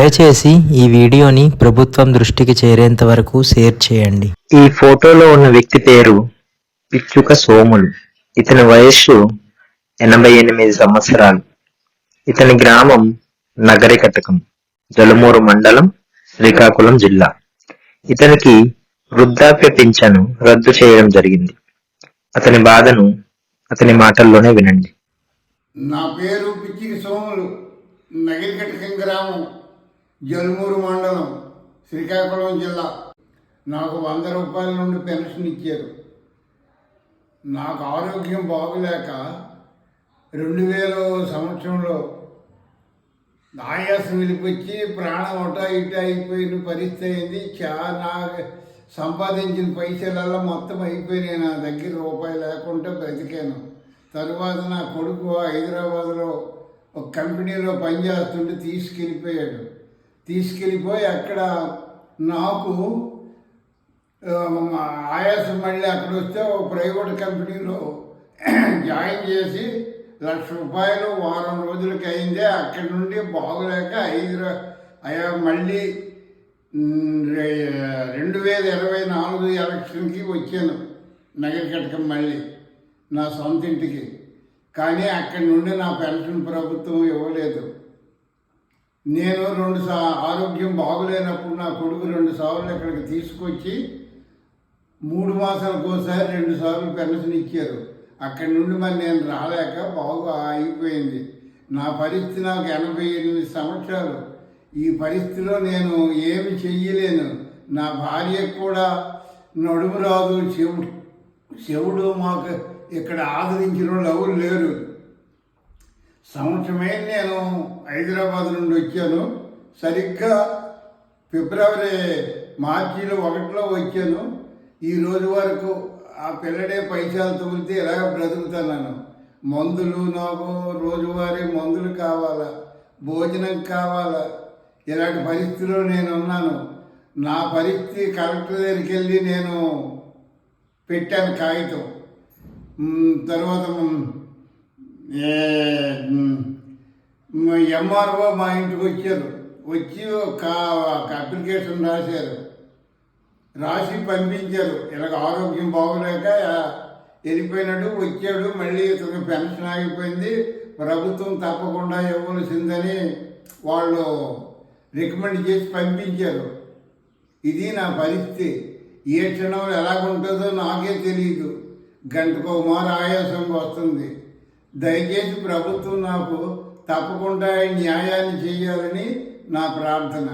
దయచేసి ఈ వీడియోని ప్రభుత్వం దృష్టికి చేరేంత వరకు షేర్ చేయండి. ఈ ఫోటోలో ఉన్న వ్యక్తి పేరు పిచ్చుక సోములు. ఇతని వయస్సు 88 సంవత్సరాలు. ఇతని గ్రామం నగరికటకం, జలుమూరు మండలం, శ్రీకాకుళం జిల్లా. ఇతనికి వృద్ధాప్య పింఛను రద్దు చేయడం జరిగింది. అతని బాధను అతని మాటల్లోనే వినండి. నా పేరు పిచ్చిక సోములు, నగరికటకం గ్రామం, జలుమూరు మండలం, శ్రీకాకుళం జిల్లా. నాకు 100 రూపాయల నుండి పెన్షన్ ఇచ్చారు. నాకు ఆరోగ్యం బాగులేక 2000 సంవత్సరంలో ఆయాసం వెళ్ళిపోయి ప్రాణం అటా ఇటా అయిపోయిన పరిస్థితి అయింది. నాకు సంపాదించిన పైసలల్లా మొత్తం అయిపోయినాయి. నా దగ్గర రూపాయి లేకుండా బ్రతికాను. తరువాత నా కొడుకు హైదరాబాద్లో ఒక కంపెనీలో పనిచేస్తుంటే తీసుకెళ్ళిపోయి అక్కడ నాకు ఆయాసం మళ్ళీ అక్కడ వస్తే ఒక ప్రైవేట్ కంపెనీలో జాయిన్ చేసి 1,00,000 రూపాయలు వారం రోజులకి అయిందే. అక్కడి నుండి బాగులేక మళ్ళీ 2024 ఎలక్షన్కి వచ్చాను నగరికటకం మళ్ళీ నా సొంత ఇంటికి. కానీ అక్కడి నుండి నా పెన్షన్ ప్రభుత్వం ఇవ్వలేదు. నేను ఆరోగ్యం బాగులేనప్పుడు నా కొడుకు 2 సార్లు ఇక్కడికి తీసుకొచ్చి 3 మాసాలకు ఒకసారి 2 సార్లు పెన్షన్ ఇచ్చారు. అక్కడి నుండి మరి నేను రాలేక బాగా అయిపోయింది. నా పరిస్థితి నాకు 88 సంవత్సరాలు. ఈ పరిస్థితిలో నేను ఏమి చెయ్యలేను. నా భార్యకు కూడా నడుము రాదు. శివుడు మాకు ఇక్కడ ఆదరించిన వాళ్ళు ఎవరు లేరు. సంవత్సరమే నేను హైదరాబాద్ నుండి వచ్చాను. సరిగ్గా మార్చిలో 1 వచ్చాను. ఈ రోజు వరకు ఆ పిల్లడే పైసలు తగిలితే ఎలాగ బ్రతుకుతున్నాను. మందులు, నాకు రోజువారీ మందులు కావాలా, భోజనం కావాలా. ఇలాంటి పరిస్థితిలో నేను ఉన్నాను. నా పరిస్థితి కలెక్టర్ దగ్గరికి వెళ్ళి నేను పెట్టాను కాగితం. తర్వాత ఎంఆర్ఓ మా ఇంటికి వచ్చి ఒక అప్లికేషన్ రాసి పంపించారు. ఇలాగ ఆరోగ్యం బాగోలేక వెళ్ళిపోయినట్టు వచ్చాడు. మళ్ళీ ఇతనికి పెన్షన్ ఆగిపోయింది, ప్రభుత్వం తప్పకుండా ఇవ్వాల్సిందని వాళ్ళు రికమెండ్ చేసి పంపించారు. ఇది నా పరిస్థితి. ఏ క్షణంలో ఎలాగుంటుందో నాకే తెలియదు. గంటకు మారు ఆయాసం వస్తుంది. దయచేసి ప్రభుత్వం నాకు తప్పకుండా న్యాయాన్ని చేయాలని నా ప్రార్థన.